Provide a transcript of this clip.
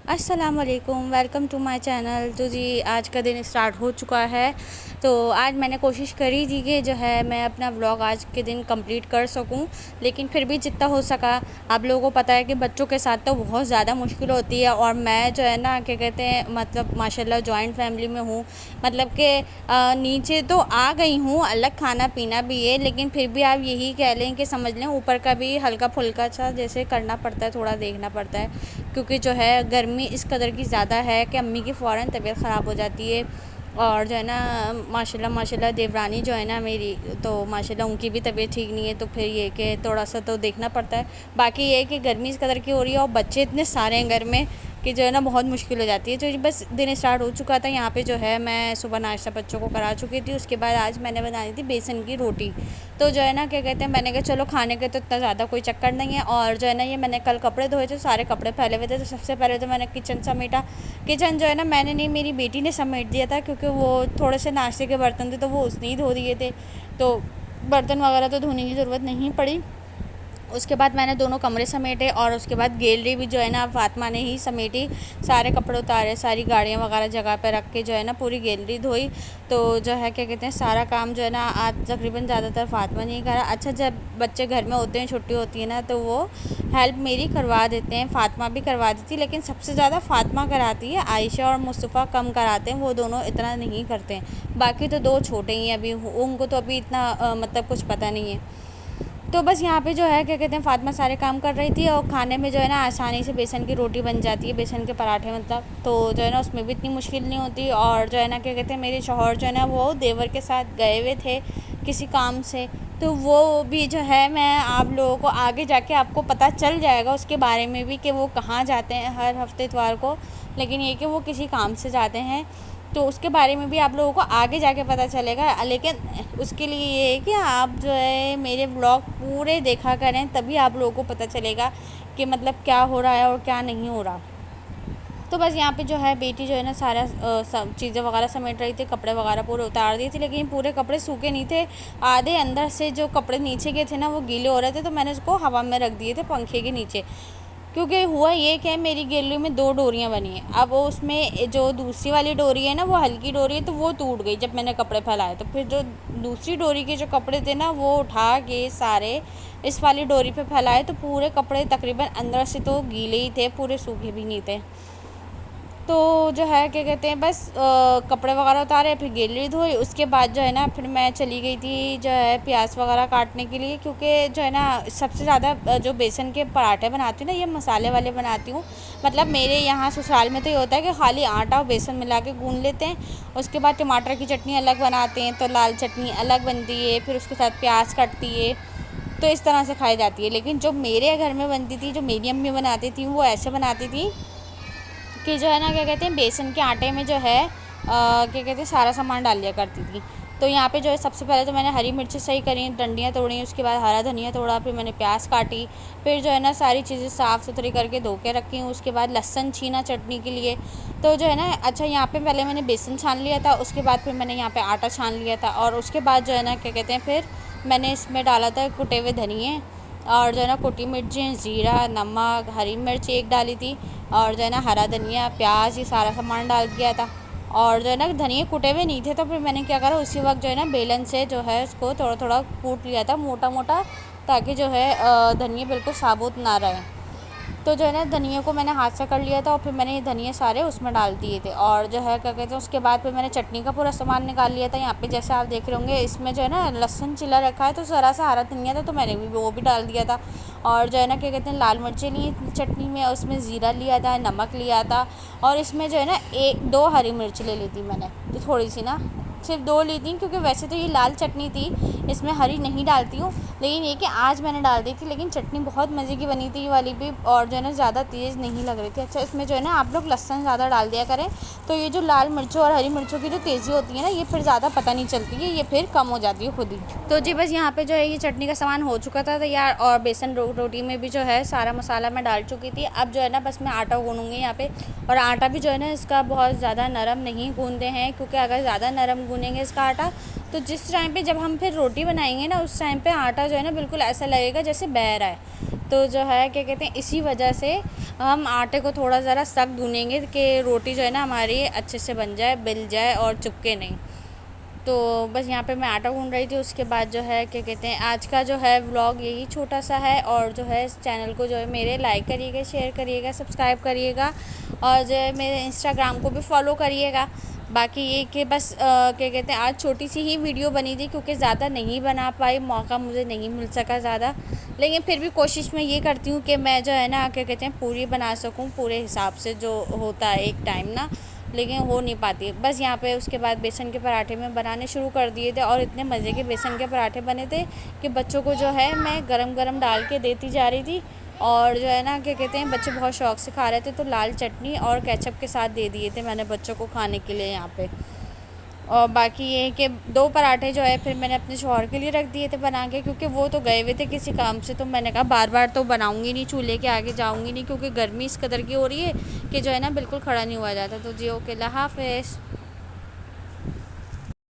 अस्सलामुअलैकुम, welcome to my channel. तो जी आज का दिन स्टार्ट हो चुका है। तो आज मैंने कोशिश करी थी कि जो है मैं अपना व्लॉग आज के दिन कंप्लीट कर सकूं, लेकिन फिर भी जितना हो सका। आप लोगों को पता है कि बच्चों के साथ तो बहुत ज़्यादा मुश्किल होती है, और मैं जो है ना क्या कहते हैं मतलब माशाल्लाह जॉइंट फैमिली में हूँ। मतलब कि नीचे तो आ गई हूँ, अलग खाना पीना भी है, लेकिन फिर भी आप यही कह लें कि समझ लें ऊपर का भी हल्का फुल्का सा जैसे करना पड़ता है, थोड़ा देखना पड़ता है, क्योंकि जो है गर्मी इस कदर की ज़्यादा है कि अम्मी की फ़ौरन तबीयत ख़राब हो जाती है। और जो है ना माशाल्लाह माशाल्लाह देवरानी जो है ना मेरी, तो माशाल्लाह उनकी भी तबीयत ठीक नहीं है, तो फिर ये कि थोड़ा सा तो देखना पड़ता है। बाकी ये है कि गर्मी इस कदर की हो रही है और बच्चे इतने सारे हैं घर में कि जो है ना बहुत मुश्किल हो जाती है। तो बस दिन स्टार्ट हो चुका था। यहाँ पे जो है मैं सुबह नाश्ता बच्चों को करा चुकी थी। उसके बाद आज मैंने बनाई थी बेसन की रोटी। तो जो है ना क्या कहते हैं मैंने कहा चलो खाने के तो इतना ज़्यादा कोई चक्कर नहीं है। और जो है ना ये मैंने कल कपड़े धोए थे, सारे कपड़े फैले हुए थे, तो सबसे पहले तो मैंने किचन समेटा। किचन जो है ना मैंने नहीं, मेरी बेटी ने समेट दिया था, क्योंकि वो थोड़े से नाश्ते के बर्तन थे तो वो उसने ही धो दिए थे, तो बर्तन वगैरह तो धोने की ज़रूरत नहीं पड़ी। उसके बाद मैंने दोनों कमरे समेटे, और उसके बाद गैलरी भी जो है ना फातिमा ने ही समेटी। सारे कपड़े उतारे, सारी गाड़ियाँ वगैरह जगह पे रख के जो है ना पूरी गैलरी धोई। तो जो है क्या कहते हैं सारा काम जो है ना आज तकरीबन ज़्यादातर फातिमा ने ही करा। अच्छा, जब बच्चे घर में होते हैं, छुट्टी होती है ना, तो वो हेल्प मेरी करवा देते हैं, फातिमा भी करवा देती, लेकिन सबसे ज़्यादा फातिमा कराती है। आयशा और मुस्तफ़ा कम कराते हैं, वो दोनों इतना नहीं करते हैं। बाकी तो दो छोटे ही हैं अभी, उनको तो अभी इतना मतलब कुछ पता नहीं है। तो बस यहाँ पे जो है क्या कहते हैं फातिमा सारे काम कर रही थी, और खाने में जो है ना आसानी से बेसन की रोटी बन जाती है, बेसन के पराठे मतलब। तो जो है ना उसमें भी इतनी मुश्किल नहीं होती। और जो है ना क्या कहते हैं मेरे शौहर जो है ना वो देवर के साथ गए हुए थे किसी काम से, तो वो भी जो है मैं आप लोगों को आगे जाके आपको पता चल जाएगा उसके बारे में भी कि वो कहाँ जाते हैं हर हफ्ते इतवार को, लेकिन ये कि वो किसी काम से जाते हैं, तो उसके बारे में भी आप लोगों को आगे जाके पता चलेगा। लेकिन उसके लिए ये है कि आप जो है मेरे व्लॉग पूरे देखा करें, तभी आप लोगों को पता चलेगा कि मतलब क्या हो रहा है और क्या नहीं हो रहा। तो बस यहाँ पे जो है बेटी जो है ना सारा सब चीज़ें वगैरह समेट रही थी, कपड़े वगैरह पूरे उतार दिए थे, लेकिन पूरे कपड़े सूखे नहीं थे। आधे अंदर से जो कपड़े नीचे के थे ना वो गीले हो रहे थे, तो मैंने उसको हवा में रख दिए थे पंखे के नीचे। क्योंकि हुआ ये कि मेरी गैलरी में दो डोरियां बनी हैं। अब वो उसमें जो दूसरी वाली डोरी है ना वो हल्की डोरी है, तो वो टूट गई जब मैंने कपड़े फैलाए। तो फिर जो दूसरी डोरी के जो कपड़े थे ना वो उठा के सारे इस वाली डोरी पे फैलाए, तो पूरे कपड़े तकरीबन अंदर से तो गीले ही थे, पूरे सूखे भी नहीं थे। तो जो है क्या कहते हैं बस कपड़े वगैरह उतारे, फिर गैलरी धोई। उसके बाद जो है ना फिर मैं चली गई थी जो है प्याज वगैरह काटने के लिए, क्योंकि जो है ना सबसे ज़्यादा जो बेसन के पराठे बनाती हूँ ना ये मसाले वाले बनाती हूँ। मतलब मेरे यहाँ ससुराल में तो ये होता है कि खाली आटा और बेसन मिला के गूँध लेते हैं, उसके बाद टमाटर की चटनी अलग बनाते हैं, तो लाल चटनी अलग बनती है, फिर उसके साथ प्याज कटती है, तो इस तरह से खाई जाती है। लेकिन जो मेरे घर में बनती थी, जो मेरी अम्मी बनाती थी, वो ऐसे बनाती थी कि जो है ना क्या कहते हैं बेसन के आटे में जो है क्या कहते हैं सारा सामान डाल दिया करती थी। तो यहाँ पे जो है सबसे पहले तो मैंने हरी मिर्ची सही करी, डंडियाँ तोड़ी, उसके बाद हरा धनिया तोड़ा, फिर मैंने प्याज काटी, फिर जो है ना सारी चीज़ें साफ़ सुथरी करके धो के रखी हूँ। उसके बाद लहसुन छीना चटनी के लिए। तो जो है ना अच्छा यहाँ पे पहले मैंने बेसन छान लिया था, उसके बाद फिर मैंने यहाँ पे आटा छान लिया था, और उसके बाद जो है ना क्या कहते हैं फिर मैंने इसमें डाला था कुटे हुए धनिए, और जो है ना कुटी मिर्ची, ज़ीरा, नमक, हरी मिर्च एक डाली थी, और जो है ना हरा धनिया, प्याज, ये सारा सामान डाल दिया था। और जो है ना धनिया कुटे हुए नहीं थे, तो फिर मैंने क्या करा उसी वक्त जो है ना बेलन से जो है उसको थोड़ा थोड़ा कूट लिया था मोटा मोटा, ताकि जो है धनिया बिल्कुल साबुत ना रहे। तो जो है ना धनिया को मैंने हाथ से कर लिया था, और फिर मैंने ये धनिया सारे उसमें डाल दिए थे। और जो है क्या कहते हैं उसके बाद फिर मैंने चटनी का पूरा सामान निकाल लिया था। यहाँ पे जैसे आप देख रहे होंगे इसमें जो है ना लहसुन छिला रखा है, तो ज़रा सा हरा धनिया था तो मैंने भी वो भी डाल दिया था। और जो है ना क्या कहते हैं लाल मिर्चें ली चटनी में, उसमें ज़ीरा लिया था, नमक लिया था, और इसमें जो है ना एक दो हरी मिर्च ले ली थी मैंने, तो थोड़ी सी ना सिर्फ दो ली थी, क्योंकि वैसे तो ये लाल चटनी थी, इसमें हरी नहीं डालती हूँ, लेकिन ये कि आज मैंने डाल दी थी। लेकिन चटनी बहुत मज़े की बनी थी ये वाली भी, और जो है ना ज़्यादा तेज़ नहीं लग रही थी। अच्छा, इसमें जो है ना आप लोग लहसुन ज़्यादा डाल दिया करें, तो ये जो लाल मिर्चों और हरी मिर्चों की जो तेज़ी होती है ना ये फिर ज़्यादा पता नहीं चलती है, ये फिर कम हो जाती है खुद ही। तो जी बस यहाँ पे जो है ये चटनी का सामान हो चुका था तैयार, और बेसन रोटी में भी जो है सारा मसाला मैं डाल चुकी थी। अब जो है ना बस मैं आटा गूँधूँगी यहाँ पे, और आटा भी जो है ना इसका बहुत ज़्यादा नरम नहीं गूँधते हैं, क्योंकि अगर ज़्यादा नरम गूँधेंगे इसका आटा, तो जिस टाइम पे जब हम फिर रोटी बनाएंगे ना उस टाइम पे आटा जो है ना बिल्कुल ऐसा लगेगा जैसे बह रहा है। तो जो है क्या कहते हैं, इसी वजह से हम आटे को थोड़ा ज़रा सख्त गूँनेंगे कि रोटी जो है ना हमारी अच्छे से बन जाए, बिल जाए और चिपके नहीं। तो बस यहाँ पे मैं आटा गूँध रही थी। उसके बाद जो है क्या कहते हैं, आज का जो है व्लॉग यही छोटा सा है। और जो है इस चैनल को जो है मेरे लाइक करिएगा, शेयर करिएगा, सब्सक्राइब करिएगा और जो है मेरे इंस्टाग्राम को भी फॉलो करिएगा। बाकी ये कि बस क्या कहते हैं, आज छोटी सी ही वीडियो बनी थी क्योंकि ज़्यादा नहीं बना पाई, मौका मुझे नहीं मिल सका ज़्यादा। लेकिन फिर भी कोशिश मैं ये करती हूँ कि मैं जो है ना क्या कहते हैं, पूरी बना सकूँ पूरे हिसाब से जो होता है एक टाइम ना, लेकिन हो नहीं पाती। बस यहाँ पे उसके बाद बेसन के पराठे मैं बनाने शुरू कर दिए थे और इतने मज़े के बेसन के पराठे बने थे कि बच्चों को जो है मैं गरम गरम डाल के देती जा रही थी। और जो है ना क्या कहते हैं, बच्चे बहुत शौक़ से खा रहे थे, तो लाल चटनी और केचप के साथ दे दिए थे मैंने बच्चों को खाने के लिए यहाँ पे। और बाकी ये है कि 2 पराठे जो है फिर मैंने अपने शौहर के लिए रख दिए थे बना के, क्योंकि वो तो गए हुए थे किसी काम से। तो मैंने कहा बार-बार तो बनाऊँगी नहीं, चूल्हे के आगे जाऊँगी नहीं, क्योंकि गर्मी इस कदर की हो रही है कि जो है ना बिल्कुल खड़ा नहीं हुआ जाता। तो जी ओके, अल्लाह हाफ़िज़।